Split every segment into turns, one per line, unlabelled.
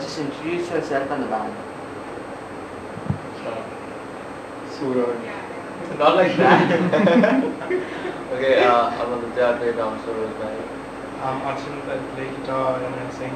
Just introduce yourself and the band.
Suraj.
Not like that. Okay, I'm on the jazz play down, so Rosemary.
I'm Archil, I play guitar and I sing.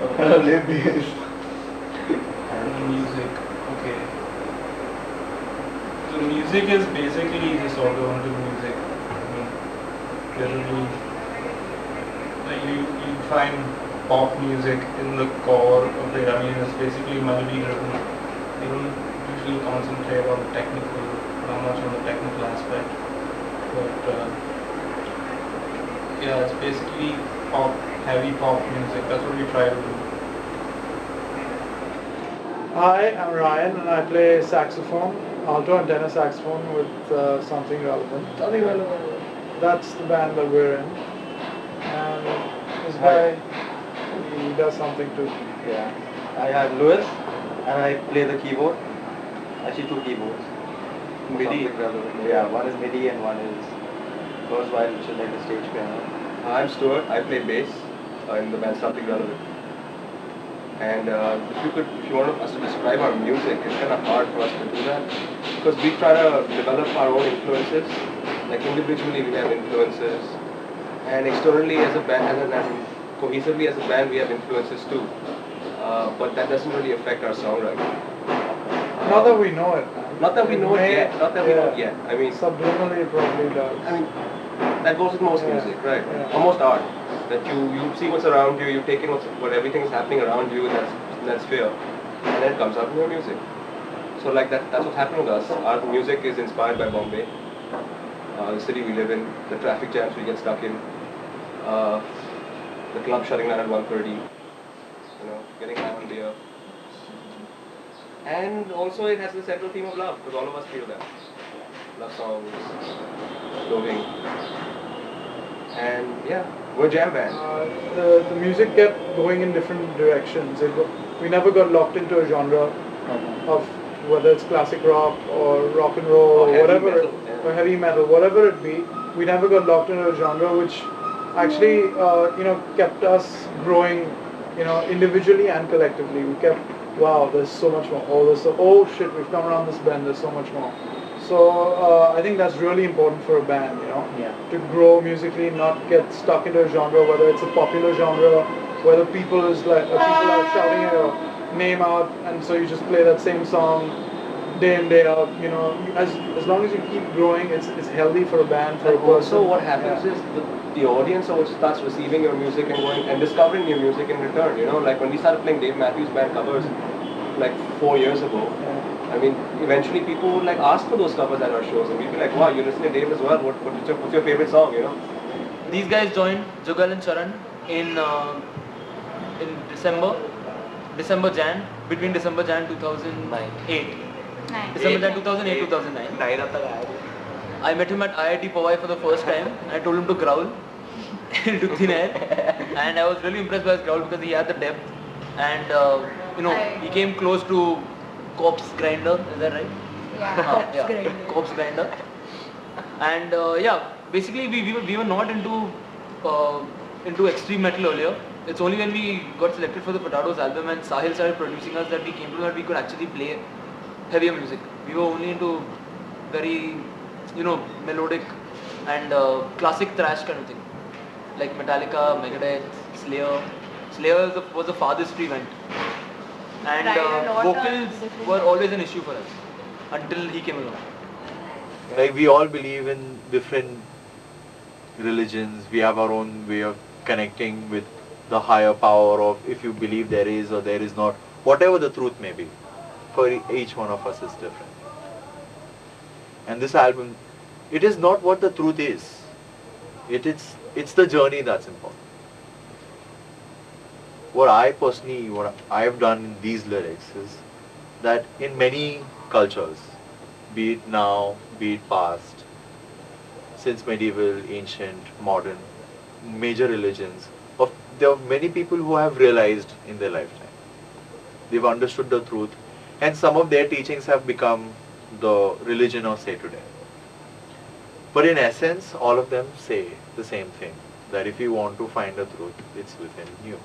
I play bass.
And music, okay. So music is basically just alternative music. I mean, literally, like you find pop music in the core of it. I mean, it's basically melody driven. You don't usually concentrate on the technical, not much on the technical aspect. But yeah, it's basically pop, heavy pop music. That's what we try to do.
Hi, I'm Ryan and I play saxophone, alto and tenor saxophone with something relevant. That's the band that we're in. And this guy, he does something too.
Yeah. I am Louis and I play the keyboard. Actually two keyboards. MIDI. Yeah, one is MIDI and one is first violin, which is like the stage piano.
I'm Stuart. I play bass in the band Something Relevant. And if you want us to describe our music, it's kind of hard for us to do that because we try to develop our own influences. Like individually, we have influences, and externally, as a band, and cohesively as a band, we have influences too. But that doesn't really affect our songwriting.
Not that we know it.
Not that we know it yet. Not that we know it yet. I mean,
subliminally it probably does.
I mean, that goes with most music, right?
Yeah.
Almost art. That you see what's around you, you take in what everything is happening around you in that sphere, and then it comes out in your music. So like that's what's happening with us. Our music is inspired by Bombay, the city we live in, the traffic jams we get stuck in, the club shutting down at 1:30, getting high on beer. And also it has the central theme of love, because all of us feel that. Love songs, loving. And yeah, we're a jam band.
The music kept going in different directions. We never got locked into a genre of whether it's classic rock or rock and roll or whatever,
metal, yeah.
or heavy metal, whatever it be. We never got locked into a genre, which actually kept us growing, individually and collectively. We kept, wow, there's so much more. Oh shit, we've come around this bend. There's so much more. So I think that's really important for a band, to grow musically, not get stuck into a genre, whether it's a popular genre, whether people are shouting your name out, and so you just play that same song day in, day out. As long as you keep growing, it's healthy for a band, for a person.
Also, what happens is the audience also starts receiving your music and going and discovering new music in return. Like when we started playing Dave Matthews Band covers, like 4 years ago. I mean, eventually people would ask for those covers at our shows, and we'd be like, wow, you listen to Dave as well, what's your favorite song,
These guys joined Jugal and Charan in between December Jan 2008. December Jan 2008, 2009. I met him at IIT Powai for the first time. I told him to growl. He took thin air, and I was really impressed by his growl because he had the depth, and he came close to Corpse Grinder, is that right?
Yeah,
Corpse Grinder. And basically we were not into extreme metal earlier. It's only when we got selected for the Potatoes album and Sahil started producing us that we came to know that we could actually play heavier music. We were only into very, melodic and classic thrash kind of thing. Like Metallica, Megadeth, Slayer. Slayer was the farthest we went. And vocals were always an issue for us until he came along.
Like we all believe in different religions. We have our own way of connecting with the higher power of if you believe there is or there is not. Whatever the truth may be. For each one of us is different. And this album, it is not what the truth is. It's the journey that's important. What I have done in these lyrics is that in many cultures, be it now, be it past, since medieval, ancient, modern, major religions, there are many people who have realized in their lifetime. They've understood the truth, and some of their teachings have become the religion of say today. But in essence, all of them say the same thing, that if you want to find the truth, it's within you.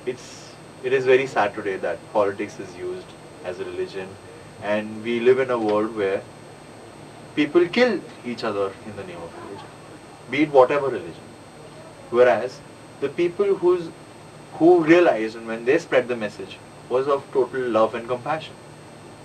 it is very sad today that politics is used as a religion, and we live in a world where people kill each other in the name of religion, be it whatever religion. Whereas the people who realized and when they spread the message was of total love and compassion,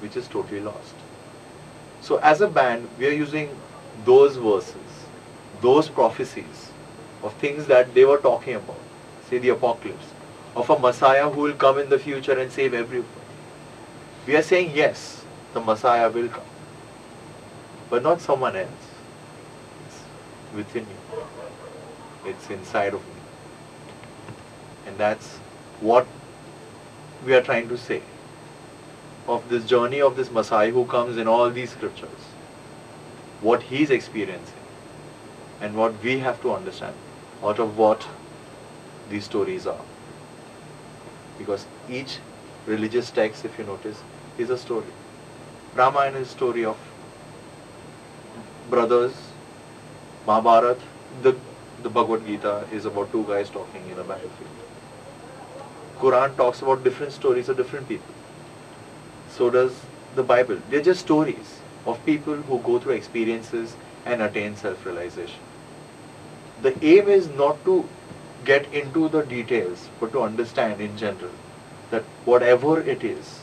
which is totally lost. So as a band, we are using those verses, those prophecies of things that they were talking about, say the apocalypse, of a Messiah who will come in the future and save everyone. We are saying yes, the Messiah will come, but not someone else. It's within you. It's inside of me. And that's what we are trying to say of this journey of this Messiah who comes in all these scriptures, what he's experiencing and what we have to understand out of what these stories are. Because each religious text, if you notice, is a story. Ramayana is a story of brothers. Mahabharata, the Bhagavad Gita is about two guys talking in a battlefield. Quran talks about different stories of different people. So does the Bible. They're just stories of people who go through experiences and attain self-realization. The aim is not to get into the details, but to understand in general that whatever it is,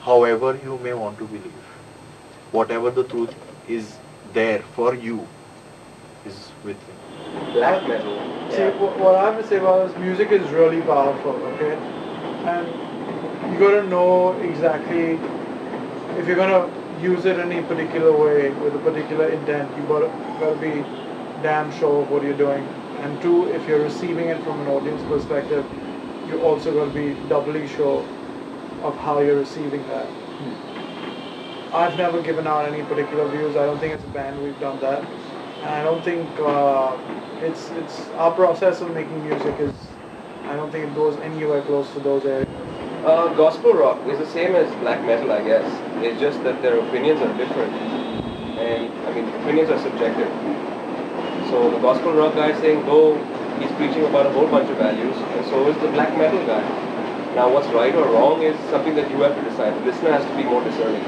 however you may want to believe, whatever the truth is there for you is within.
Black metal.
See, what I have to say about this, music is really powerful, okay? And you got to know exactly if you're going to use it in a particular way with a particular intent. You got to be damn sure of what you're doing. And two, if you're receiving it from an audience perspective, you also got to be doubly sure of how you're receiving that. I've never given out any particular views. I don't think as a band we've done that. And I don't think it's our process of making music is, I don't think it goes anywhere close to those areas.
Gospel rock is the same as black metal, I guess. It's just that their opinions are different. And, I mean, opinions are subjective. So the gospel rock guy is saying, oh, he's preaching about a whole bunch of values, and so is the black metal guy. Now, what's right or wrong is something that you have to decide. The listener has to be more discerning.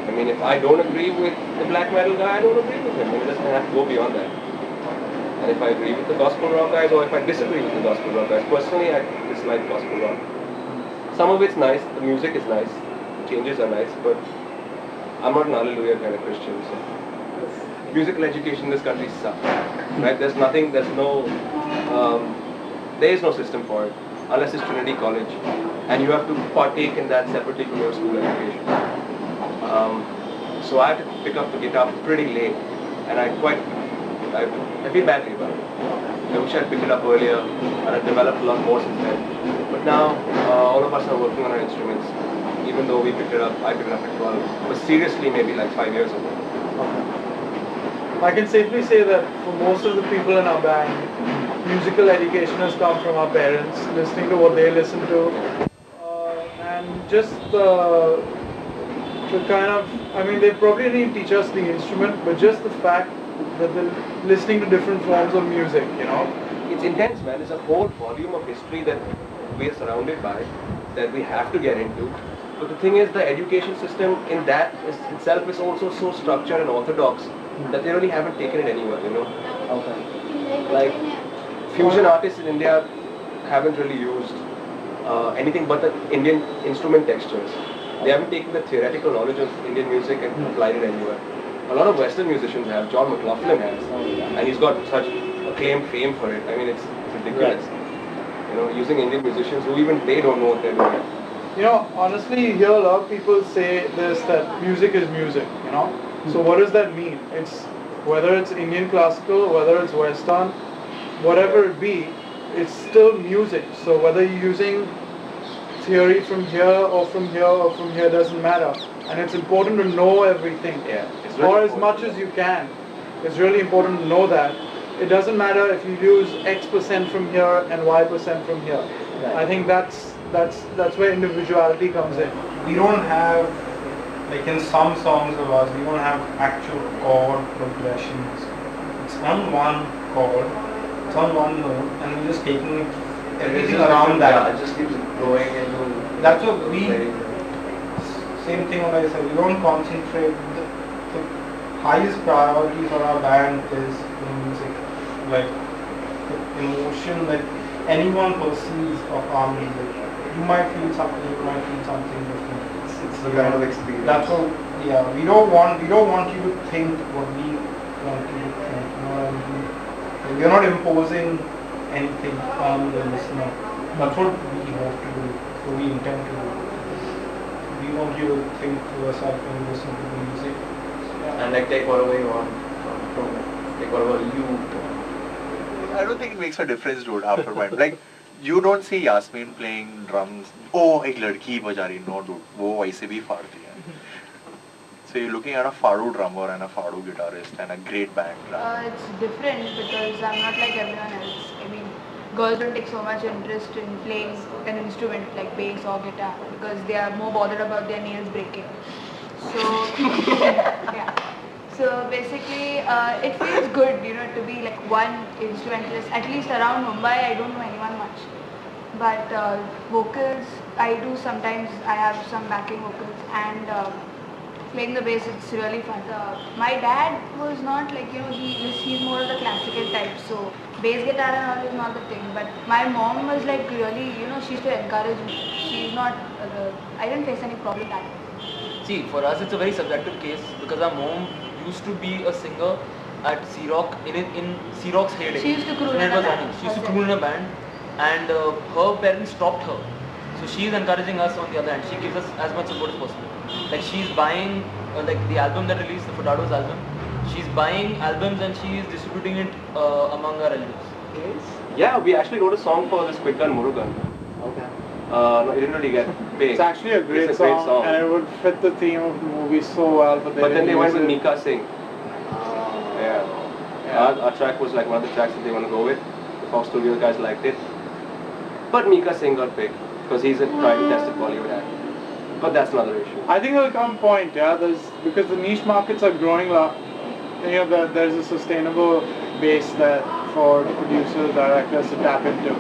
I mean, if I don't agree with the black metal guy, I don't agree with him. It doesn't have to go beyond that. And if I agree with the gospel rock guys, or if I disagree with the gospel rock guys, personally, I dislike gospel rock. Some of it's nice, the music is nice, the changes are nice, but I'm not an hallelujah kind of Christian. So. Musical education in this country sucks, right? There is no system for it, unless it's Trinity College, and you have to partake in that separately from your school education. So I had to pick up the guitar pretty late, and I feel badly about it. I wish I'd picked it up earlier, and I'd developed a lot more since then. But now, all of us are working on our instruments, even though I picked it up at 12, but seriously maybe like 5 years ago.
Okay. I can safely say that for most of the people in our band, musical education has come from our parents, listening to what they listen to, and just the kind of, I mean, they probably didn't teach us the instrument, but just the fact that they're listening to different forms of music, you know.
It's intense, man. There's a whole volume of history that we are surrounded by, that we have to get into. But the thing is, the education system in that itself is also so structured and orthodox that they really haven't taken it anywhere, you know.
Okay.
Like, fusion artists in India haven't really used anything but the Indian instrument textures. They haven't taken the theoretical knowledge of Indian music and applied it anywhere. A lot of Western musicians have. John McLaughlin has, and he's got such acclaimed fame for it. I mean, it's ridiculous. Right. You know, using Indian musicians who even they don't know what they're doing.
You know, honestly, you hear a lot of people say this, that music is music, you know. So what does that mean? It's whether it's Indian classical, whether it's Western, whatever it be, it's still music. So whether you're using theory from here or from here or from here doesn't matter. And it's important to know everything,
it's
or
really
as much as you can. It's really important to know that. It doesn't matter if you use X% from here and Y% from here. Right. I think that's where individuality comes in.
We don't have, like in some songs of ours, we don't have actual chord progressions. It's on one chord, it's on one note, and we're just taking everything around that.
Yeah, it just gives it going into.
That's what we.
playing.
Same thing like I said. We don't concentrate. The highest priority for our band is the music, like the emotion that anyone perceives of our music. You might feel something. You might feel something different.
It's the kind of experience.
That's what. Yeah, we don't want you to think what we want you to think. You know what I mean? We're not imposing anything on the listener. That's what we hope to do. So we intend to do. We want you to think for yourself when you listen to the music.
And like take whatever you want from it. Take whatever you want.
I don't think it makes a difference, dude, after a while. Like, you don't see Yasmin playing drums. Oh, एक लड़की बजा रही. No, dude. वो वैसे भी फाड़ती है. So you're looking at a Fado drummer and a Fado guitarist and a great band.
It's different because I'm not like everyone else. I mean, girls don't take so much interest in playing an instrument like bass or guitar because they are more bothered about their nails breaking. So, yeah. So basically, it feels good, you know, to be like one instrumentalist. At least around Mumbai, I don't know anyone much. But vocals, I do sometimes. I have some backing vocals and. Playing the bass, it's really fun. My dad was not like, you know, he's more of the classical type, so bass guitar and all is not the thing. But my mom was like really, you know, she used to encourage me. She's not, I didn't face any problem that way.
See, for us it's a very subjective case because our mom used to be a singer at Sea-Rock in Sea-Rock's heyday.
She used to croon
When
in
it
a
was
band.
running. She used to croon in a band and her parents stopped her. So she is encouraging us on the other hand. She gives us as much support as possible. Like she's buying like the album that released, the Furtado's album. She's buying albums and she is distributing it among our relatives.
Yeah, we actually wrote a song for this Quick Gun Murugan.
Okay.
No, it didn't really get paid.
It's actually a great,
It's a great song.
and it would fit the theme of the movie so well. But
But then they went with
use it.
Mika Singh. Yeah. Our track was like one of the tracks that they want to go with. The Fox Studio guys liked it. But Mika Singh got picked because he's a tried and tested Bollywood actor. But that's another issue.
I think there'll come a point, because the niche markets are growing. There's a sustainable base that for producers, directors to tap into.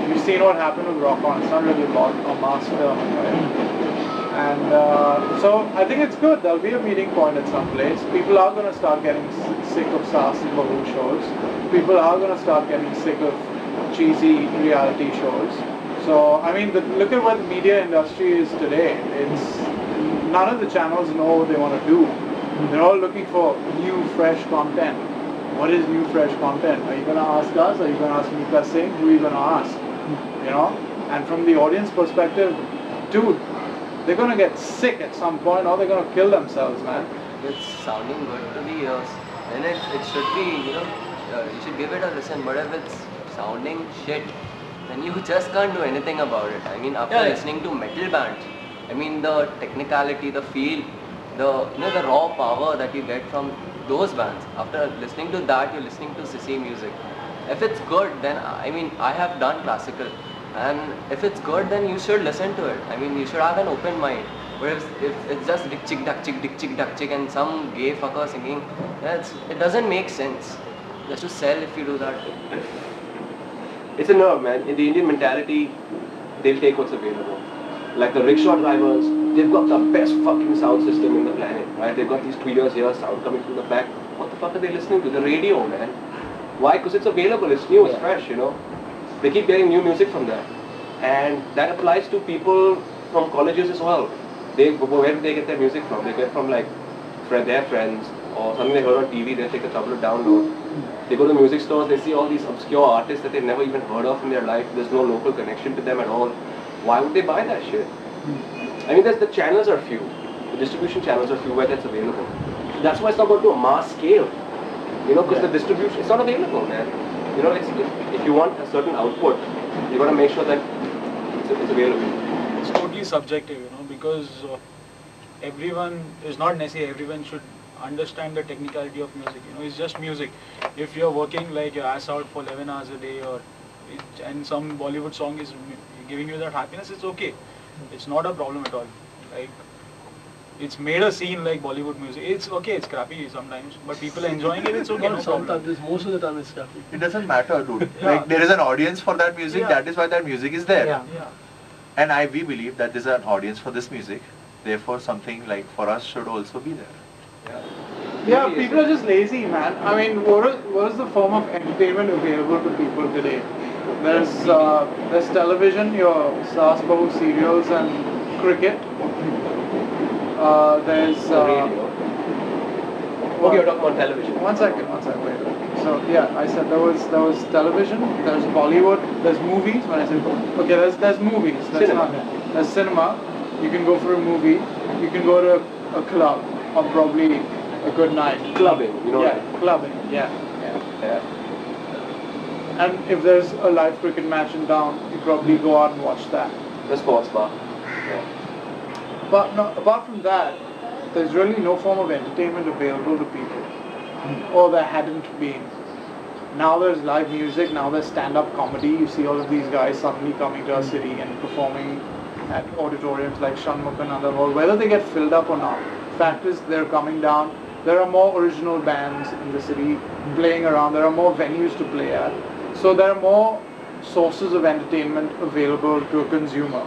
You've seen what happened with Rock On. It's not really about a mass film, right? And so I think it's good. There'll be a meeting point at some place. People are going to start getting sick of Saas and Bahu shows. People are going to start getting sick of cheesy reality shows. So, I mean, look at what the media industry is today. It's none of the channels know what they want to do. They're all looking for new, fresh content. What is new, fresh content? Are you going to ask us? Are you going to ask Mika Singh? Who are you going to ask? You know? And from the audience perspective, dude, they're going to get sick at some point or they're going to kill themselves, man.
It's sounding good to the ears. And it should be, you know, you should give it a listen. But if it's sounding shit, then you just can't do anything about it. I mean, after listening to metal bands, I mean, the technicality, the feel, the raw power that you get from those bands. After listening to that, you're listening to sissy music. If it's good, then I mean, I have done classical, and if it's good, then you should listen to it. I mean, you should have an open mind. But if it's just dick chick duck chick and some gay fucker singing, it doesn't make sense. Just to sell if you do that.
It's a nerve, man. In the Indian mentality, they'll take what's available. Like the rickshaw drivers, they've got the best fucking sound system in the planet, right? They've got these tweeters here, sound coming from the back. What the fuck are they listening to? The radio, man. Why? Because it's available, it's new, it's fresh, you know. They keep getting new music from there. And that applies to people from colleges as well. Where do they get their music from? They get from like their friends or something they heard on TV, they take the trouble to download. They go to music stores, they see all these obscure artists that they've never even heard of in their life. There's no local connection to them at all. Why would they buy that shit? I mean, the channels are few. The distribution channels are few where that's available. That's why it's not going to a mass scale. You know, because the distribution, it's not available, man. You know, if you want a certain output, you got to make sure that it's available.
It's totally subjective, you know, because everyone is not necessarily everyone should understand the technicality of music. You know, it's just music. If you're working like your ass out for 11 hours a day, and some Bollywood song is giving you that happiness, it's okay. It's not a problem at all. Like, it's made a scene like Bollywood music. It's okay, it's crappy sometimes, but people are enjoying it, it's okay.
Not sometimes, most of the time it's crappy.
It doesn't matter, dude. Like, there is an audience for that music, that is why that music is there.
Yeah.
And we believe that there's an audience for this music. Therefore, something like for us should also be there.
Yeah, people are just lazy, man. I mean, what is the form of entertainment available to people today? There's television, your Saas Bahu serials and cricket. There's
radio. Okay, you're talking about television.
One second, wait. So yeah, I said there was television, there's Bollywood, there's movies. When I said okay, there's movies. That's
Cinema.
not there's cinema. You can go for a movie. You can go to a club on probably a good night.
Clubbing, you know.
Yeah, clubbing. Yeah. And if there's a live cricket match in town, you probably go out and watch that.
The sports bar.
But no, apart from that, there's really no form of entertainment available to people. Or there hadn't been. Now there's live music, now there's stand-up comedy. You see all of these guys suddenly coming to our city and performing at auditoriums like Shanmukananda Hall. Whether they get filled up or not, fact is they're coming down. There are more original bands in the city playing around. There are more venues to play at. So there are more sources of entertainment available to a consumer.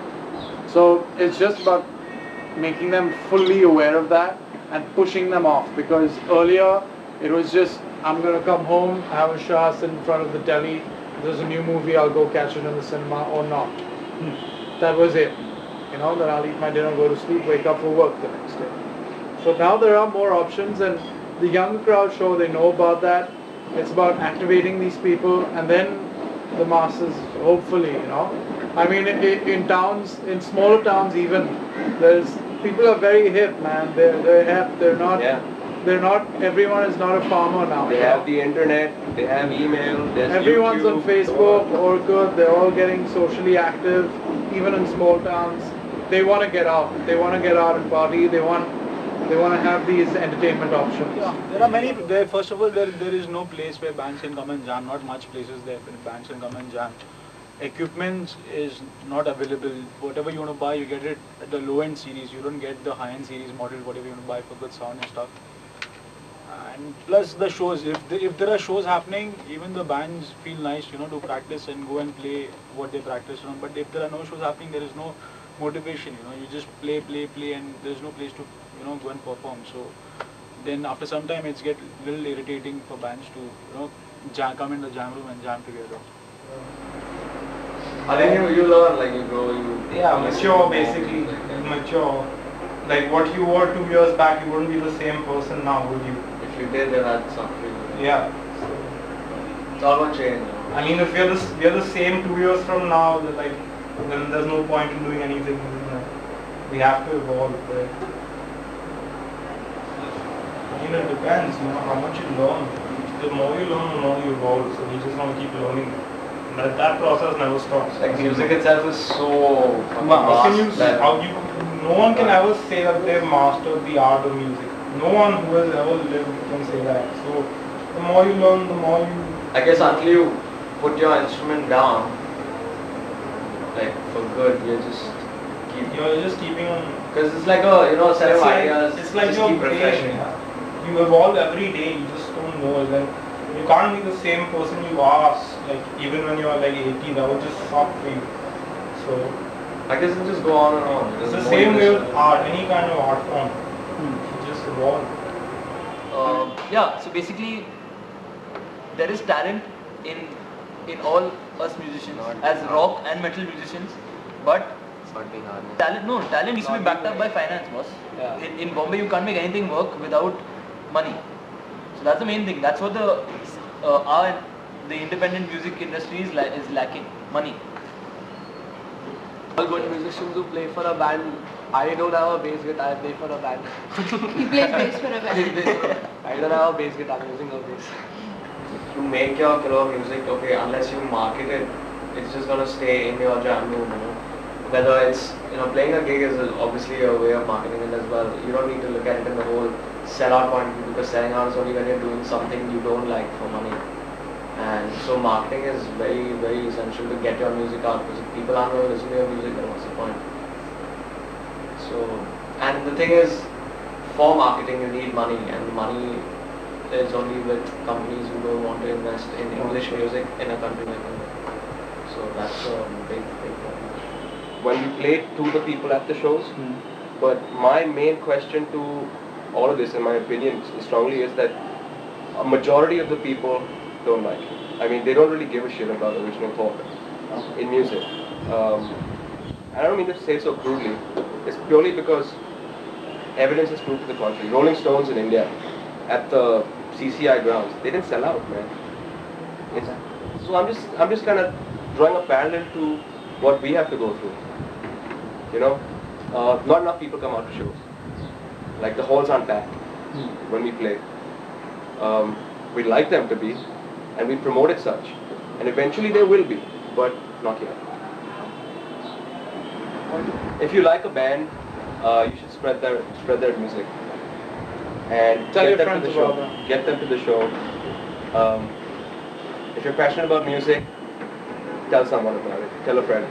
So it's just about making them fully aware of that and pushing them off, because earlier it was just, I'm going to come home, have a shower, sit in front of the telly, if there's a new movie, I'll go catch it in the cinema or not. That was it. You know, then I'll eat my dinner, go to sleep, wake up for work the next day. So now there are more options, and the younger crowd show they know about that. It's about activating these people, and then the masses, hopefully, you know. I mean, in towns, in smaller towns even, people are very hip, man. They're hip. They're not. Everyone is not a farmer now.
They have the internet. They have email. There's
Everyone's
YouTube,
on Facebook, Orkut. They're all getting socially active, even in small towns. They want to get out. They want to get out and party. They want to have these entertainment options.
Yeah, there are many. First of all, there is no place where bands can come and jam. Not much places there where bands can come and jam. Equipment is not available. Whatever you want to buy, you get it at the low-end series. You don't get the high-end series model, whatever you want to buy for good sound and stuff. And plus the shows. If there are shows happening, even the bands feel nice, you know, to practice and go and play what they practice on. But if there are no shows happening, there is no motivation. You know, you just play, and there is no place to, you know, go and perform. So then after some time, it's get a little irritating for bands to, you know, come in the jam room and jam together.
I think you learn, like you grow,
mature basically, mature. Like what you were 2 years back, you wouldn't be the same person now, would you?
If you did, then that's something.
Yeah.
It's all about change.
I mean, if we're the same 2 years from now, then there's no point in doing anything. You know. We have to evolve, right? I mean, it depends, you know, how much you learn. The more you learn, the more you evolve. So we just want to keep learning. That process never stops.
Like music itself is so
no one can ever say that they've mastered the art of music. No one who has ever lived can say that. So the more you learn, the more you...
I guess until you put your instrument down, like for good, you're just keeping on. Because it's like a, you know, set of ideas.
It's like
just
your
keep
brain.
refreshing.
You evolve every day. You just don't know. Like you can't be the same person you are. Like even when you're like 80, that would just suck for you. So
I guess it just go on and on.
it's the same way with art, any kind of art form. You just evolve.
Yeah, so basically there is talent in all us musicians as rock and metal musicians, but
It's not being harnessed.
talent needs to be backed up by finance, boss.
Yeah.
In Bombay you can't make anything work without money. So that's the main thing. That's what the independent music industry is lacking, money.
All good musicians who play for a band. I don't have a bass guitar, I play for a band.
He plays bass for a band.
I don't have a bass guitar, I'm using a bass.
You make your killer music, okay, unless you market it, it's just gonna stay in your jam room, you know. Whether it's, you know, playing a gig is obviously a way of marketing it as well. You don't need to look at it in the whole sellout point of view, because selling out is only when you're doing something you don't like for money. And so marketing is very, very essential to get your music out, because if people aren't going to listen to your music, then what's the point? So, and the thing is, for marketing you need money, and money is only with companies who don't want to invest in English music in a country like India. So that's a big problem.
when we play to the people at the shows. But my main question to all of this, in my opinion, strongly is that a majority of the people don't like it. I mean, they don't really give a shit about original thought in music. I don't mean to say so crudely. It's purely because evidence is proved to the contrary. Rolling Stones in India, at the CCI grounds, they didn't sell out, man. So I'm just kind of drawing a parallel to what we have to go through. You know, not enough people come out to shows. Like the halls aren't packed when we play. We'd like them to be, and we promote it such. And eventually they will be, but not yet. If you like a band, you should spread their music and
Tell
get
your
them
friends
to the show.
about them.
Get them to the show. If you're passionate about music, tell someone about it. Tell a friend.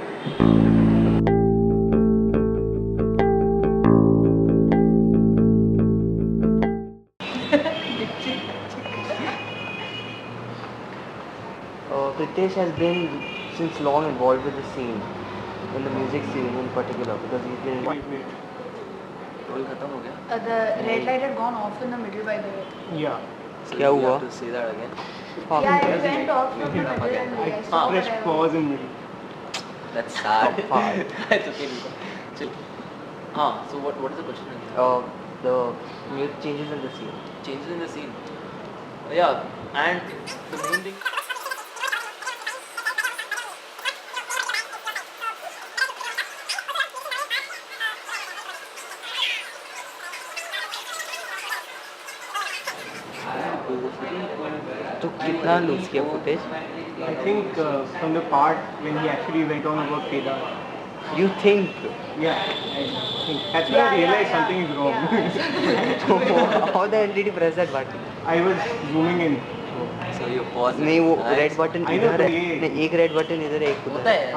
Pritesh has been since long involved with the scene, in the music scene in particular, because he's been.
Roll खत्म हो गया?
The red light had gone off in the middle, by the way.
Yeah.
So
क्या
you
हुआ?
have to say that again.
Yeah, it went off from the middle and I saw whatever.
in middle.
That's sad.
It's okay. Chill. So what is the question?
The music changes in the scene.
Changes in the scene. Yeah, and the main thing.
तो कितना loose किया footage?
I think from the part when he actually went on about Kedar.
You think?
Yeah, I think that's when I realized something is wrong.
How the hell did you press that button?
I was zooming in.
So you pause.
नहीं वो
Nice.
Red button
I know
इधर है,
तो ये-
नहीं एक red button इधर है एक उधर
होता
है।
है